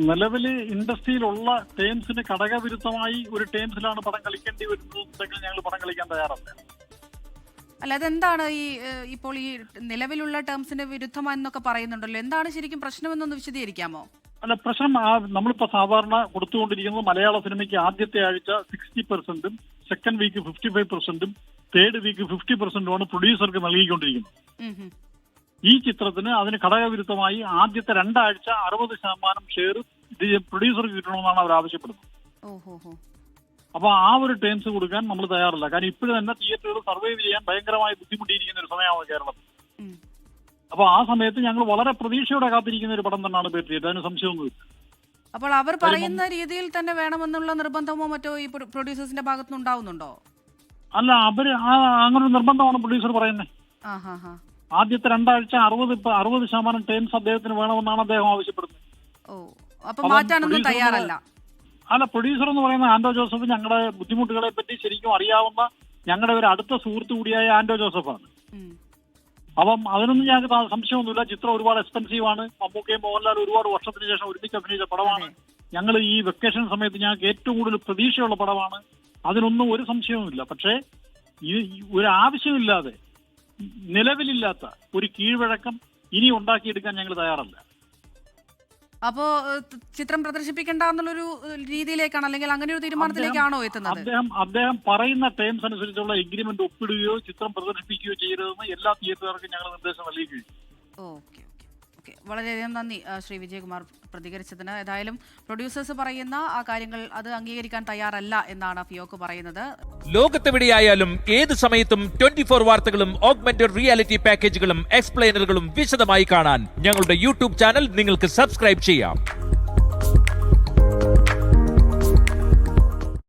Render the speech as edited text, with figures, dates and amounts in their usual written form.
നിലവിൽ ഇൻഡസ്ട്രിയിലുള്ള ടേംസിന് ഘടകവിരുദ്ധമായി ഒരു ടേംസിലാണ് പടം കളിക്കേണ്ടി വരുന്നതെങ്കിൽ ഞങ്ങൾ പടം കളിക്കാൻ തയ്യാറല്ല. അല്ല, അതെന്താണ് ഇപ്പോൾ ഈ നിലവിലുള്ള ടേംസിന് വിരുദ്ധമായെന്നൊക്കെ പറയുന്നുണ്ടല്ലോ, എന്താണ് ശരിക്കും പ്രശ്നമെന്നൊന്ന് വിശദീകരിക്കാമോ? അല്ല, പ്രശ്നം നമ്മളിപ്പോ സാധാരണ കൊടുത്തുകൊണ്ടിരിക്കുന്നത് മലയാള സിനിമയ്ക്ക് ആദ്യത്തെ ആഴ്ച 60%, സെക്കൻഡ് വീക്ക് 55%, തേർഡ് വീക്ക് 50%മാണ് പ്രൊഡ്യൂസർക്ക് നൽകിക്കൊണ്ടിരിക്കുന്നത്. ഈ ചിത്രത്തിന് അതിന് ഘടകവിരുദ്ധമായി ആദ്യത്തെ 2 ആഴ്ച 60% ഷെയർ പ്രൊഡ്യൂസർക്ക് കിട്ടണമെന്നാണ് അവർ ആവശ്യപ്പെടുന്നത്. അപ്പൊ ആ ഒരു ടേംസ് കൊടുക്കാൻ നമ്മൾ തയ്യാറില്ല. കാരണം ഇപ്പോഴും തന്നെ തിയേറ്ററുകൾ സർവൈവ് ചെയ്യാൻ ഭയങ്കരമായി ബുദ്ധിമുട്ടിയിരിക്കുന്ന ഒരു സമയമാണ് കേരളത്തിൽ. അപ്പൊ ആ സമയത്ത് ഞങ്ങൾ വളരെ പ്രതീക്ഷയോടെ കാത്തിരിക്കുന്ന ഒരു പടം തന്നെയാണ് പേട്രിയറ്റ്, അതിന് സംശയമൊന്നുമില്ല. അപ്പോൾ അവർ പറയുന്ന രീതിയിൽ തന്നെ വേണമെന്നുള്ള നിർബന്ധമോ മറ്റോ ഈ പ്രൊഡ്യൂസേഴ്സിന്റെ ഭാഗത്തുനിന്ന് ഉണ്ടാവുന്നുണ്ടോ? അല്ല, അവര് അങ്ങനെ നിർബന്ധമാണ് പ്രൊഡ്യൂസർ പറയുന്നത്. ആദ്യത്തെ 2 ആഴ്ച 60% ടേംസ് അദ്ദേഹത്തിന് വേണമെന്നാണ് അദ്ദേഹം ആവശ്യപ്പെടുന്നത്. അല്ല, പ്രൊഡ്യൂസർ എന്ന് പറയുന്ന ആന്റോ ജോസഫ് ഞങ്ങളുടെ ബുദ്ധിമുട്ടുകളെ പറ്റി ശരിക്കും അറിയാവുന്ന ഞങ്ങളുടെ ഒരു അടുത്ത സുഹൃത്തു കൂടിയായ ആന്റോ ജോസഫാണ്. അപ്പം അതിനൊന്നും ഞങ്ങൾക്ക് സംശയമൊന്നുമില്ല. ചിത്രം ഒരുപാട് എക്സ്പെൻസീവ് ആണ്. മമ്മൂക്കയും മോഹൻലാൽ ഒരുപാട് വർഷത്തിന് ശേഷം ഒരുമിച്ച് അഭിനയിച്ച പടമാണ്. ഞങ്ങൾ ഈ വെക്കേഷൻ സമയത്ത് ഞങ്ങൾക്ക് ഏറ്റവും കൂടുതൽ പ്രതീക്ഷയുള്ള പടമാണ്. അതിനൊന്നും ഒരു സംശയവുമില്ല. പക്ഷേ ഒരു ആവശ്യമില്ലാതെ നിലവിലില്ലാത്ത ഒരു കീഴ്വഴക്കം ഇനി ഉണ്ടാക്കിയെടുക്കാൻ ഞങ്ങൾ തയ്യാറല്ല. അപ്പോ ചിത്രം പ്രദർശിപ്പിക്കേണ്ട എന്നുള്ളൊരു രീതിയിലേക്കാണ്, അല്ലെങ്കിൽ അങ്ങനെ ഒരു തീരുമാനത്തിലേക്കാണോ എത്തുന്നത്? അദ്ദേഹം പറയുന്ന ടേംസ് അനുസരിച്ചുള്ള എഗ്രിമെന്റ് ഒപ്പിടുകയോ ചിത്രം പ്രദർശിപ്പിക്കുകയോ ചെയ്യരുതെന്ന് എല്ലാ തിയേറ്ററുകാർക്കും ഞങ്ങൾ നിർദ്ദേശം നൽകുകയും. ഓക്കെ, വളരെയധികം നന്ദി ശ്രീ വിജയകുമാർ പ്രതികരിച്ചതിന്. ഏതായാലും പ്രൊഡ്യൂസേഴ്സ് പറയുന്ന ആ കാര്യങ്ങൾ അത് അംഗീകരിക്കാൻ തയ്യാറല്ല എന്നാണ് ഫിയോക്ക് പറയുന്നത്. ലോകത്തെവിടെയായാലും ഏത് സമയത്തും 24 വാർത്തകളും ഓഗ്മെന്റഡ് റിയാലിറ്റി പാക്കേജുകളും എക്സ്പ്ലെയിനറുകളും വിശദമായി കാണാൻ ഞങ്ങളുടെ യൂട്യൂബ് ചാനൽ നിങ്ങൾക്ക് സബ്സ്ക്രൈബ് ചെയ്യാം.